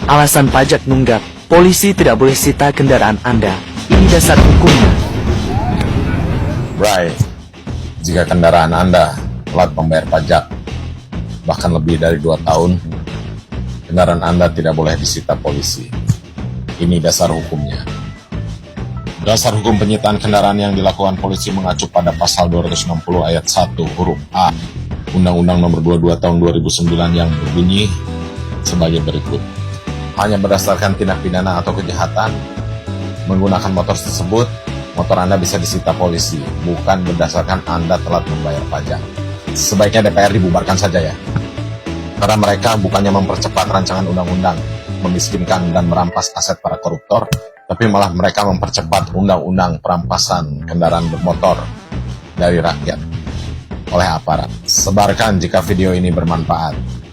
Alasan pajak nunggak, polisi tidak boleh sita kendaraan Anda. Ini dasar hukumnya. Bray, jika kendaraan Anda telat membayar pajak, bahkan lebih dari 2 tahun, kendaraan Anda tidak boleh disita polisi. Ini dasar hukumnya. Dasar hukum penyitaan kendaraan yang dilakukan polisi mengacu pada pasal 260 ayat 1 huruf A Undang-Undang Nomor 22 Tahun 2009 yang berbunyi sebagai berikut. Hanya berdasarkan tindak pidana atau kejahatan menggunakan motor tersebut, motor Anda bisa disita polisi, bukan berdasarkan Anda telat membayar pajak. Sebaiknya DPR dibubarkan saja ya. Karena mereka bukannya mempercepat rancangan undang-undang, memiskinkan dan merampas aset para koruptor, tapi malah mereka mempercepat undang-undang perampasan kendaraan bermotor dari rakyat oleh aparat. Sebarkan jika video ini bermanfaat.